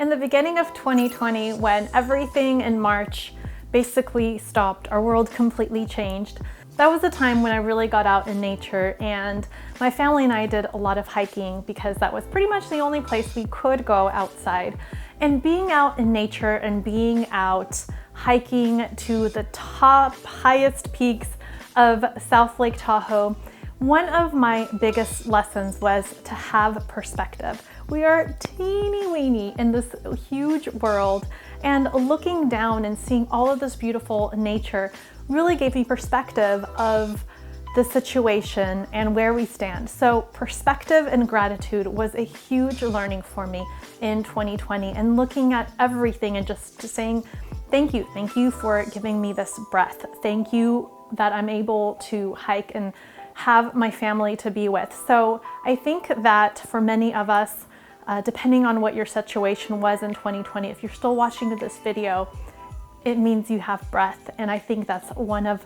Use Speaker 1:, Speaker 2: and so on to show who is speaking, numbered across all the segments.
Speaker 1: In the beginning of 2020, when everything in March basically stopped, our world completely changed. That was a time when I really got out in nature, and my family and I did a lot of hiking because that was pretty much the only place we could go outside. And being out in nature and being out hiking to the top, highest peaks of South Lake Tahoe, one of my biggest lessons was to have perspective. We are teeny weeny in this huge world, and looking down and seeing all of this beautiful nature really gave me perspective of the situation and where we stand. So perspective and gratitude was a huge learning for me in 2020, and looking at everything and just saying, thank you for giving me this breath. Thank you that I'm able to hike and have my family to be with. So I think that for many of us, depending on what your situation was in 2020, if you're still watching this video, it means you have breath. And I think that's one of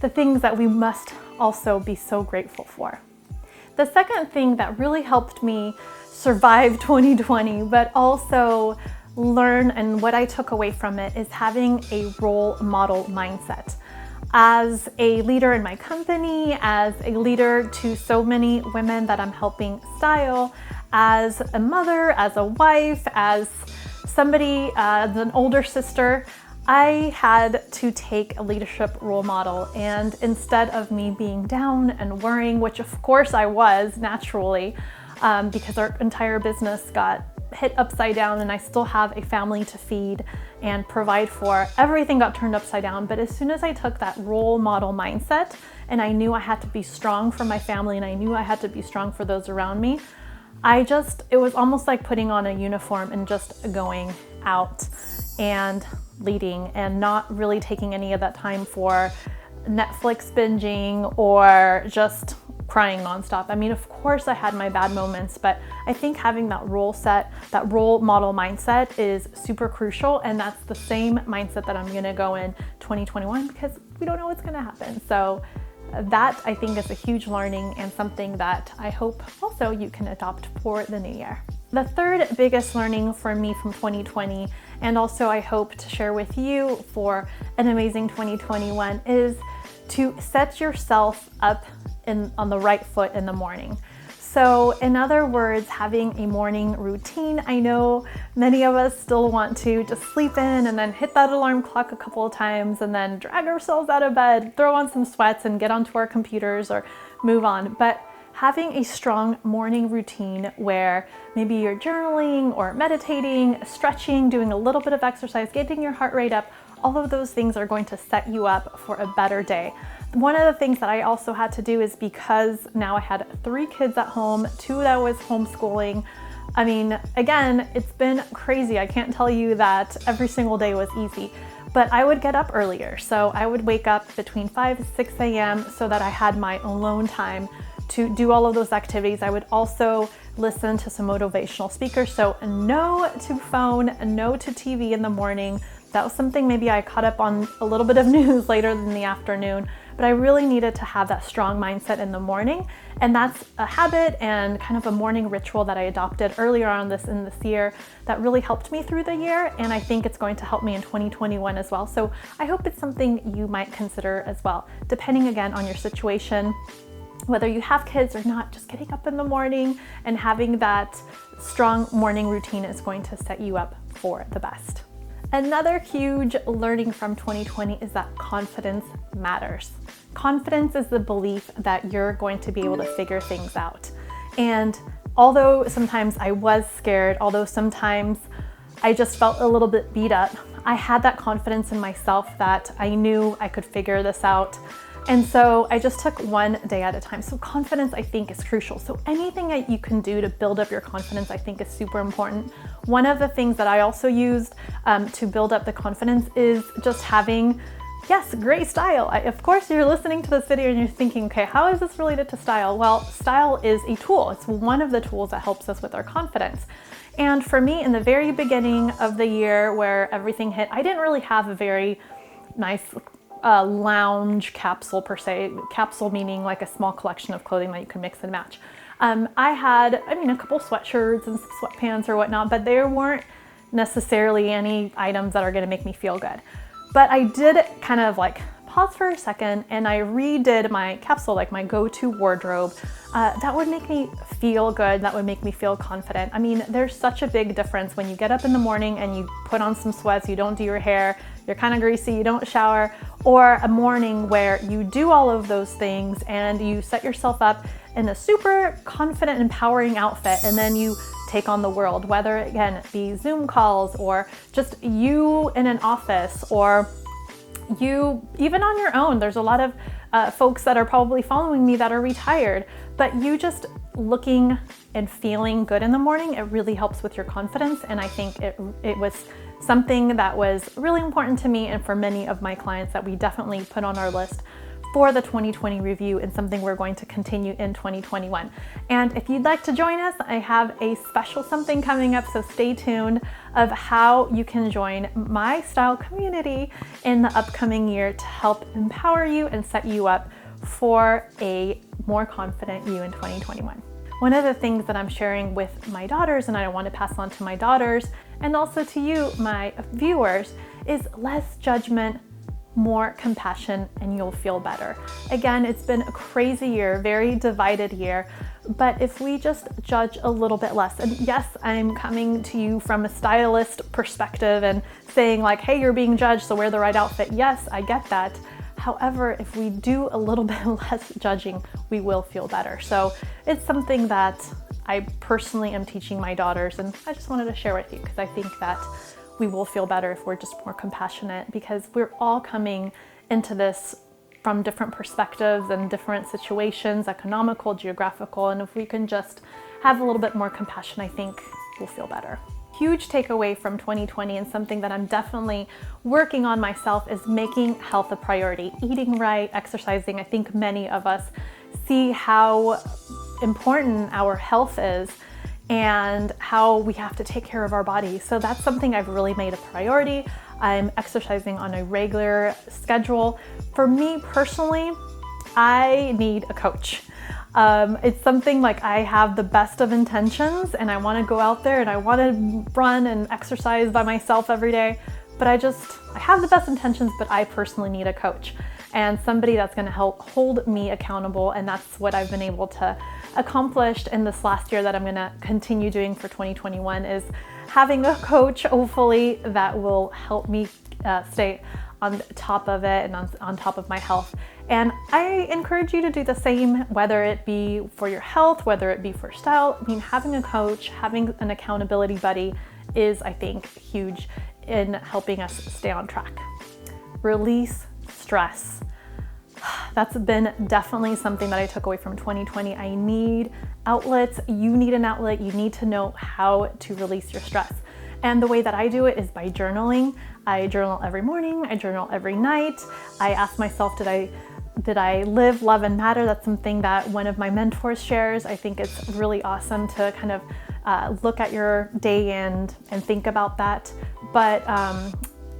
Speaker 1: the things that we must also be so grateful for. The second thing that really helped me survive 2020, but also learn, and what I took away from it, is having a role model mindset. As a leader in my company, as a leader to so many women that I'm helping style, as a mother, as a wife, as somebody, as an older sister, I had to take a leadership role model. And instead of me being down and worrying, which of course I was naturally, because our entire business got hit upside down and I still have a family to feed and provide for, everything got turned upside down. But as soon as I took that role model mindset and I knew I had to be strong for my family and I knew I had to be strong for those around me, it was almost like putting on a uniform and just going out and leading, and not really taking any of that time for Netflix binging or just crying nonstop. I mean, of course I had my bad moments, but I think having that role model mindset is super crucial. And that's the same mindset that I'm gonna go in 2021, because we don't know what's gonna happen. So that, I think, is a huge learning and something that I hope also you can adopt for the new year. The third biggest learning for me from 2020, and also I hope to share with you for an amazing 2021, is to set yourself up on the right foot in the morning. So in other words, having a morning routine. I know many of us still want to just sleep in and then hit that alarm clock a couple of times and then drag ourselves out of bed, throw on some sweats and get onto our computers or move on. But having a strong morning routine where maybe you're journaling or meditating, stretching, doing a little bit of exercise, getting your heart rate up, all of those things are going to set you up for a better day. One of the things that I also had to do is, because now I had 3 kids at home, 2 that I was homeschooling. I mean, again, it's been crazy. I can't tell you that every single day was easy, but I would get up earlier. So I would wake up between 5 and 6 a.m. so that I had my alone time to do all of those activities. I would also listen to some motivational speakers. So no to phone, no to TV in the morning. That was something maybe I caught up on a little bit of news later in the afternoon, but I really needed to have that strong mindset in the morning. And that's a habit and kind of a morning ritual that I adopted earlier on in this year that really helped me through the year. And I think it's going to help me in 2021 as well. So I hope it's something you might consider as well, depending again on your situation, whether you have kids or not. Just getting up in the morning and having that strong morning routine is going to set you up for the best. Another huge learning from 2020 is that confidence matters. Confidence is the belief that you're going to be able to figure things out. And although sometimes I was scared, although sometimes I just felt a little bit beat up, I had that confidence in myself that I knew I could figure this out. And so I just took one day at a time. So confidence, I think, is crucial. So anything that you can do to build up your confidence, I think, is super important. One of the things that I also used to build up the confidence is just having, yes, great style. Of course, you're listening to this video and you're thinking, okay, how is this related to style? Well, style is a tool. It's one of the tools that helps us with our confidence. And for me, in the very beginning of the year where everything hit, I didn't really have a very nice lounge capsule per se. Capsule meaning like a small collection of clothing that you can mix and match. I had, a couple sweatshirts and some sweatpants or whatnot, but they weren't necessarily any items that are going to make me feel good. But I did kind of like pause for a second and I redid my capsule, like my go-to wardrobe that would make me feel good, that would make me feel confident. I mean, there's such a big difference when you get up in the morning and you put on some sweats, you don't do your hair, you're kind of greasy, you don't shower, or a morning where you do all of those things and you set yourself up in a super confident, empowering outfit, and then you take on the world, whether again it be Zoom calls or just you in an office or you even on your own. There's a lot of folks that are probably following me that are retired, but you just looking and feeling good in the morning, it really helps with your confidence. And I think it was something that was really important to me and for many of my clients that we definitely put on our list for the 2020 review and something we're going to continue in 2021. And if you'd like to join us, I have a special something coming up, so stay tuned of how you can join my style community in the upcoming year to help empower you and set you up for a more confident you in 2021. One of the things that I'm sharing with my daughters, and I want to pass on to my daughters and also to you, my viewers, is less judgment, more compassion, and you'll feel better. Again, it's been a crazy year, very divided year, but if we just judge a little bit less, and yes, I'm coming to you from a stylist perspective and saying like, hey, you're being judged, so wear the right outfit. Yes, I get that. However, if we do a little bit less judging, we will feel better. So it's something that I personally am teaching my daughters, and I just wanted to share with you because I think that we will feel better if we're just more compassionate, because we're all coming into this from different perspectives and different situations, economical, geographical, and if we can just have a little bit more compassion, I think we'll feel better. Huge takeaway from 2020, and something that I'm definitely working on myself, is making health a priority. Eating right, exercising. I think many of us see how important our health is and how we have to take care of our bodies. So that's something I've really made a priority. I'm exercising on a regular schedule. For me personally, I need a coach. It's something like I have the best of intentions and I want to go out there and I want to run and exercise by myself every day, but I have the best intentions, but I personally need a coach and somebody that's going to help hold me accountable. And that's what I've been able to accomplish in this last year that I'm going to continue doing for 2021, is having a coach, hopefully, that will help me stay on top of it and on top of my health. And I encourage you to do the same, whether it be for your health, whether it be for style. I mean, having a coach, having an accountability buddy is, I think, huge in helping us stay on track. Release stress. That's been definitely something that I took away from 2020. I need outlets. You need an outlet. You need to know how to release your stress. And the way that I do it is by journaling. I journal every morning. I journal every night. I ask myself, did I live, love, and matter? That's something that one of my mentors shares. I think it's really awesome to kind of look at your day and think about that. But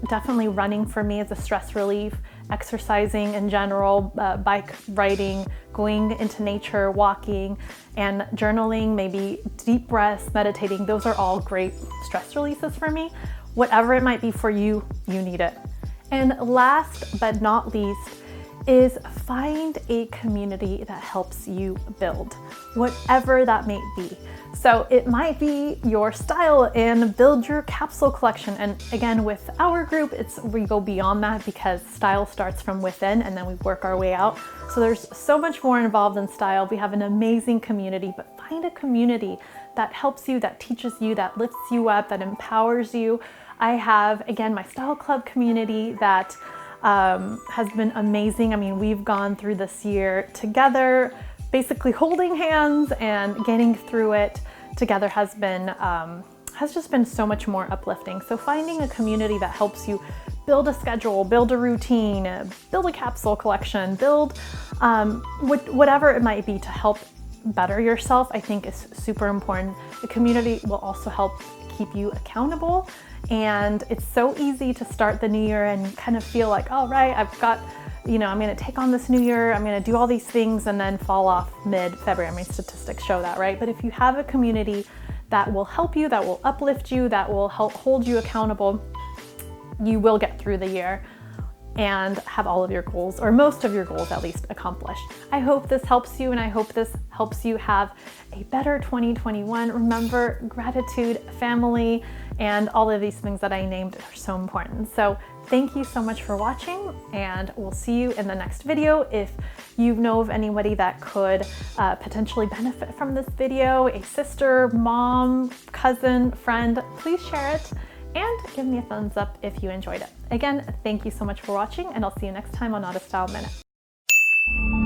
Speaker 1: definitely running for me is a stress relief. Exercising in general, bike riding, going into nature, walking, and journaling, maybe deep breaths, meditating. Those are all great stress releases for me. Whatever it might be for you, you need it. And last but not least is find a community that helps you build, whatever that may be. So it might be your style and build your capsule collection. And again, with our group, we go beyond that because style starts from within and then we work our way out. So there's so much more involved in style. We have an amazing community, but find a community that helps you, that teaches you, that lifts you up, that empowers you. I have, again, my style club community that has been amazing. I mean, we've gone through this year together, basically holding hands and getting through it together has just been so much more uplifting. So finding a community that helps you build a schedule, build a routine, build a capsule collection, build whatever it might be to help better yourself, I think is super important. The community will also help keep you accountable. And it's so easy to start the new year and kind of feel like, all right, I've got, I'm going to take on this new year, I'm going to do all these things and then fall off mid-February. I mean, statistics show that, right? But if you have a community that will help you, that will uplift you, that will help hold you accountable, you will get through the year and have all of your goals, or most of your goals at least, accomplished. I hope this helps you, and I hope this helps you have a better 2021. Remember, gratitude, family, and all of these things that I named are so important. So thank you so much for watching, and we'll see you in the next video. If you know of anybody that could potentially benefit from this video, a sister, mom, cousin, friend, please share it. And give me a thumbs up if you enjoyed it. Again, thank you so much for watching, and I'll see you next time on Otta Style Minute.